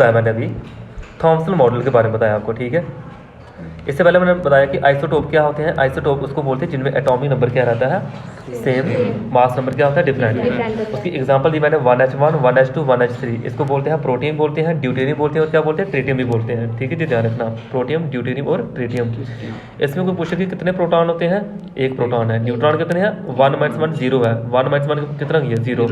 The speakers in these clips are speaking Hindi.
बताया मैंने अभी, थॉमसन मॉडल के बारे में बताया आपको, ठीक है। इससे पहले मैंने बताया कि आइसोटोप क्या होते हैं। आइसोटोप उसको बोलते हैं जिनमें एटॉमिक नंबर क्या रहता है, सेम, मास नंबर क्या होता है, डिफरेंट। उसकी एग्जांपल दी मैंने 1H1, 1H2, 1H3। इसको बोलते हैं प्रोटियम बोलते हैं, ड्यूटेरियम बोलते हैं और क्या बोलते हैं, ट्रिटियम भी बोलते हैं, ठीक है जी, ध्यान रखना, प्रोटियम, ड्यूटेरियम और ट्रिटियम। इसमें कोई पूछे कि कितने प्रोटॉन होते हैं, एक प्रोटॉन है। न्यूट्रॉन कितने हैं, 1 - 1 0 है, 1 - 1 कितना है, 0।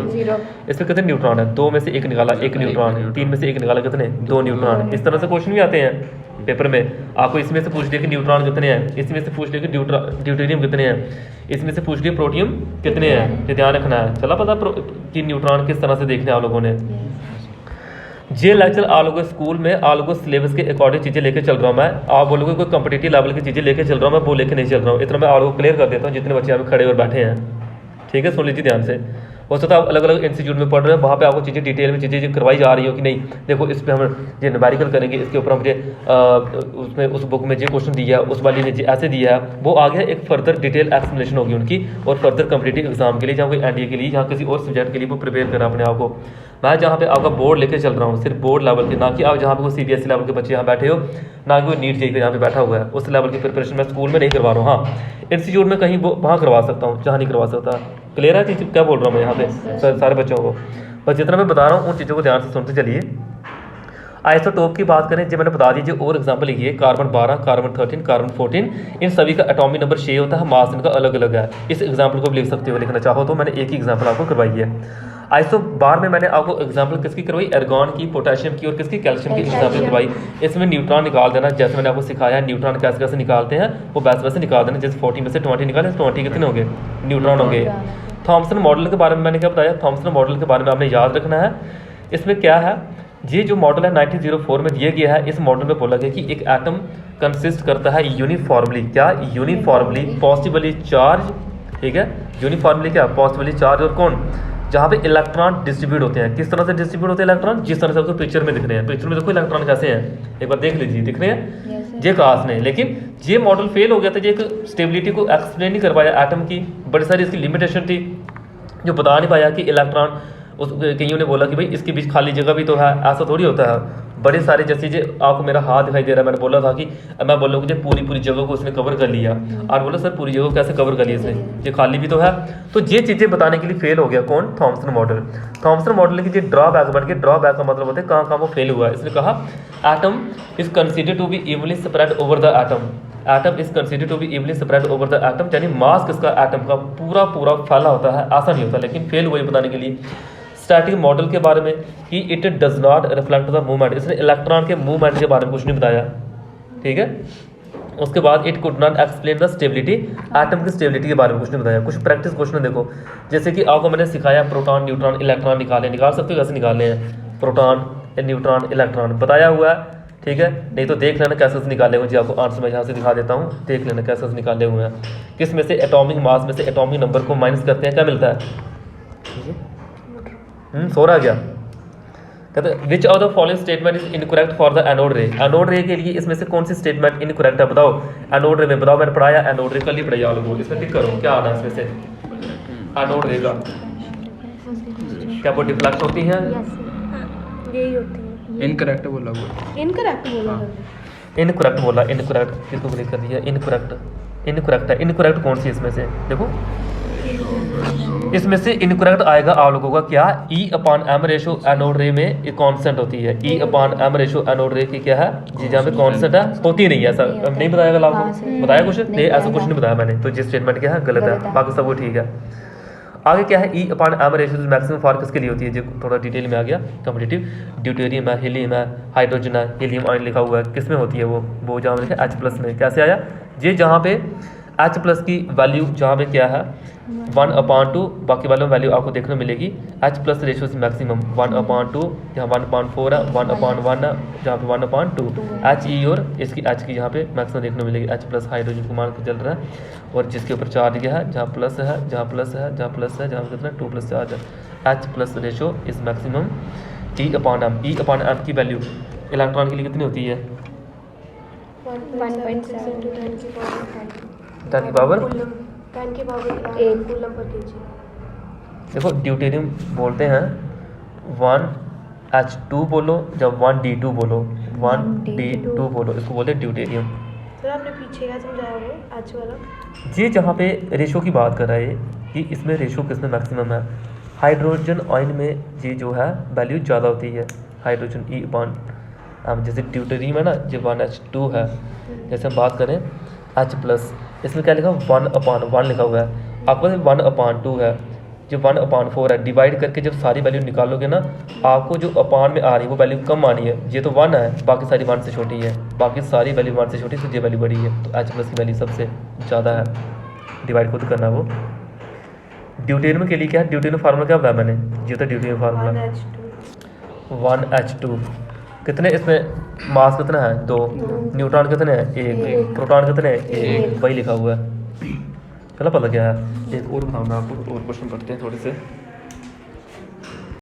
इसमें कितने न्यूट्रॉन है, 2 में से 1 निकाला, 1 न्यूट्रॉन, 3 में से 1 निकाला, कितने, 2 न्यूट्रॉन। इस तरह से क्वेश्चन भी आते हैं पेपर में। आपको इसमें से पूछ लिया कि न्यूट्रॉन कितने हैं, इसमें से पूछ लिया कि ड्यूटेरियम कितने हैं, इसमें से पूछ लिया प्रोटियम कितने हैं, ये ध्यान रखना है। चला पता कि न्यूट्रॉन किस तरह से देखने आप लोगों ने। ये लेक्चर आप लोगों के स्कूल में आप लोगों को सिलेबस के अकॉर्डिंग चीज़ें लेके चल रहा हूँ मैं। आप बोलोगे कोई कॉम्पिटिटिव लेवल की चीज़ें लेके चल रहा हूँ मैं, वो लेके नहीं चल रहा हूँ। इतना मैं आप लोगों को क्लियर कर देता हूँ जितने बच्चे यहाँ पे खड़े और बैठे हैं, ठीक है। सुन लीजिए ध्यान से। हो सकता है आप अलग अलग इंस्टीट्यूट में पढ़ रहे हैं, वहाँ पे आपको चीज़ें डिटेल में चीज़ें करवाई जा रही हो कि नहीं, देखो इस पर हम ये न्यूमेरिकल करेंगे, इसके ऊपर हम ये उसमें उस बुक में जो क्वेश्चन दिया है, उस वाली ने जो ऐसे दिया है, वो आगे एक फर्दर डिटेल एक्सप्लेनेशन होगी उनकी, और फर्दर कॉम्पिटिटिव एग्जाम के लिए, जहाँ कोई एनडीए के लिए, जहाँ किसी और सब्जेक्ट के लिए वो प्रिपेयर करें अपने आप को। मैं जहाँ पे आपका बोर्ड लेके चल रहा हूँ, सिर्फ बोर्ड लेवल के, ना कि आप जहाँ पे कोई CBSE लेवल के बच्चे यहाँ बैठे हो, ना कि कोई नीट जेईई पे यहाँ पे बैठा हुआ है, उस लेवल की प्रिपरेशन मैं स्कूल में नहीं करवा रहा हूँ। हाँ, इंस्टीट्यूट में कहीं वो वहाँ करवा सकता हूँ जहाँ नहीं करवा सकता। क्लियर है चीज़ क्या बोल रहा हूँ मैं यहाँ पे सारे बच्चों को। बस जितना मैं बता रहा हूँ उन चीज़ों को ध्यान से सुनते चलिए। आइसोटोप की बात करें, जो मैंने बता दीजिए और एग्जांपल लिखिए, कार्बन 12, कार्बन 13, कार्बन 14, इन सभी का एटॉमिक नंबर 6 होता है, मास इनका अलग अलग है। इस एग्जांपल को भी लिख सकते हो, लिखना चाहो तो। मैंने एक ही एग्जांपल आपको करवाई है। आइसो बार में मैंने आपको एग्जांपल किसकी करवाई, एर्गॉन की, पोटेशियम की और किसकी, कैल्शियम की एग्जांपल करवाई। इसमें न्यूट्रॉन निकाल देना, जैसे मैंने आपको सिखाया है न्यूट्रॉन कैसे कैसे निकालते हैं, वो वैसे वैसे निकाल देना। जैसे 40 में से 20 निकाले, 20 कितने हो गए, न्यूट्रॉन हो गए। थॉमसन मॉडल के बारे में मैंने क्या बताया, थॉमसन मॉडल के बारे में आपने याद रखना है। इसमें क्या है, ये जो मॉडल है 1904 में दिया गया है। इस मॉडल में बोला गया कि एक एटम कंसिस्ट करता है यूनिफॉर्मली, क्या, यूनिफॉर्मली पॉजिटिवली चार्ज, ठीक है, यूनिफॉर्मली क्या, पॉजिटिवली चार्ज, और कौन, जहाँ पे इलेक्ट्रॉन डिस्ट्रीब्यूट होते हैं। किस तरह से डिस्ट्रीब्यूट होते हैं इलेक्ट्रॉन, जिस तरह से आपको पिक्चर में दिख रहे हैं। पिक्चर में देखो इलेक्ट्रॉन कैसे हैं, एक बार देख लीजिए, दिख रहे हैं, ये कास ने। लेकिन ये मॉडल फेल हो गया था, ये एक स्टेबिलिटी को एक्सप्लेन नहीं कर पाया एटम की, बड़ी सारी इसकी लिमिटेशन थी, जो बता नहीं पाया कि इलेक्ट्रॉन, उस कईयों ने बोला कि भाई इसके बीच खाली जगह भी तो है, ऐसा थोड़ी होता है। बड़े सारे, जैसे जो आपको मेरा हाथ दिखाई दे रहा है, मैंने बोला था कि मैं बोल रहा हूँ कि पूरी जगह को उसने कवर कर लिया, और बोला सर पूरी जगह को कैसे कवर कर लिया इसने, ये खाली भी तो है। तो ये चीज़ें बताने के लिए फेल हो गया कौन, थॉमसन मॉडल। थॉमसन मॉडल की जो ड्रॉबैक बन गया, ड्रॉबैक का मतलब होता है कहाँ वो फेल हुआ है। इसने कहा atom is considered to be evenly spread over the atom, atom is considered to be evenly spread over the atom, यानी मास किसका, एटम का पूरा फैला होता है, ऐसा नहीं होता। लेकिन फेल हुआ बताने के लिए। स्टैटिक मॉडल के बारे में कि it does not reflect the movement, इसने इलेक्ट्रॉन के मूवमेंट के बारे में कुछ नहीं बताया, ठीक है। उसके बाद it could not explain the stability, atom की स्टेबिलिटी के बारे में कुछ नहीं बताया। कुछ प्रैक्टिस क्वेश्चन देखो, जैसे कि आपको मैंने सिखाया प्रोटॉन, न्यूट्रॉन, इलेक्ट्रॉन निकाल सकते हो, कैसे निकालने हैं, प्रोटॉन, न्यूट्रॉन, इलेक्ट्रॉन बताया हुआ है, ठीक है। नहीं तो देख लेना कैसे निकाले हुए, जी आपको आंसर मैं यहाँ से दिखा देता हूँ, देख लेना कैसे निकाले हुए हैं। किस में से, एटॉमिक मास में से एटॉमिक नंबर को माइनस करते हैं, क्या मिलता है, सो रहा क्या, कहते हैं which of the following statement is incorrect for the anode रे, एनोड रे के लिए इसमें से कौन सी स्टेटमेंट इनकरेक्ट है, बताओ। एनोड रे में बताओ, मैंने पढ़ाया एनोड रे, कल ही पढ़ाया आप लोगों को, इसमें टिक करो क्या आना है इसमें से। एनोड रे का क्या वो डिफ्लेक्ट होती है, यही होती है, इनकरेक्ट बोला वो, इनकरेक्ट बोला, इनकरेक्ट बोला, इनकरेक्ट किसको क्लिक कर दिया, इनकरेक्ट है। इनकरेक्ट कौन सी इसमें से, देखो इसमें से इनकरेक्ट आएगा आप लोगों का क्या, E/m रेशो एनोड रे में एक कांस्टेंट होती है। E/m रेशो एनोड रे की क्या है जी, जहाँ पे कांस्टेंट है, होती नहीं है, ऐसा नहीं बताया आपको, बताया कुछ नहीं, ऐसा कुछ नहीं बताया मैंने। तो ये स्टेटमेंट क्या है, गलत है, बाकी सब वो ठीक है। आगे क्या है, E/m रेशो मैक्सिमम फॉर किसके लिए होती है, जो थोड़ा डिटेल में आ गया, कॉम्पिटिटिव, ड्यूटेरियम है, हीलियम है, हाइड्रोजन है, हीलियम आयन लिखा हुआ है, किस में होती है वो जहाँ लिखा H+ में, कैसे आया ये, जहाँ पे H+ की वैल्यू जहाँ पे क्या है 1/2, बाकी वालों में वैल्यू आपको देखने मिलेगी। H+ रेशो से मैक्सिमम 1/2, यहाँ 1/4 है, 1/1 है, जहाँ पे 1/2 He, और इसकी H की यहाँ पे मैक्सिमम देखने मिलेगी। H+ हाइड्रोजन को मान के चल रहा है, और जिसके ऊपर चार्ज क्या है, जहाँ प्लस है, जहाँ प्लस है, जहाँ प्लस है, जहाँ कितना 2+ चार्ज है। H+ ratio is maximum E/m, E/m की वैल्यू इलेक्ट्रॉन के लिए कितनी होती है, 1.7 × 10 की पावर 8 कूलम पर kg। देखो ड्यूटेरियम बोलते हैं 1 H2 बोलो, जब 1D2 बोलो, 1D2 बोलो, इसको बोलते हैं ड्यूटेरियम। सर आपने पीछे क्या समझाया वो आज वाला? ये जहाँ पे रेशो की बात कर रहा है कि इसमें रेशो किसमें मैक्सिमम है, हाइड्रोजन आयन में ये जो है वैल्यू ज़्यादा होती है, हाइड्रोजन ई अपान जैसे ड्यूटेरियम है ना, जो 1H2 है, जैसे हम बात करें H+, इसमें क्या लिखा 1/1 लिखा हुआ है, आपको 1/2 है, जो 1/4 है, डिवाइड करके जब सारी वैल्यू निकालोगे ना, आपको जो अपान में आ रही है वो वैल्यू कम आनी है। ये तो 1 है, बाकी सारी 1 से छोटी है, बाकी सारी वैल्यू 1 से छोटी, तो ये वैल्यू बड़ी है, तो H+ की वैल्यू सबसे ज़्यादा है। डिवाइड खुद करना वो। ड्यूटेरियम के लिए क्या है, ड्यूटेरियम फार्मूला क्या बताया मैंने, ये तो ड्यूटेरियम फार्मूला 1H2, कितने इसमें मास कितना है 2, न्यूट्रॉन कितने हैं 1, प्रोटॉन कितने हैं 1, वही लिखा हुआ है। चलो पता क्या है, एक और बताऊँ मैं आपको, और क्वेश्चन पढ़ते हैं थोड़े से।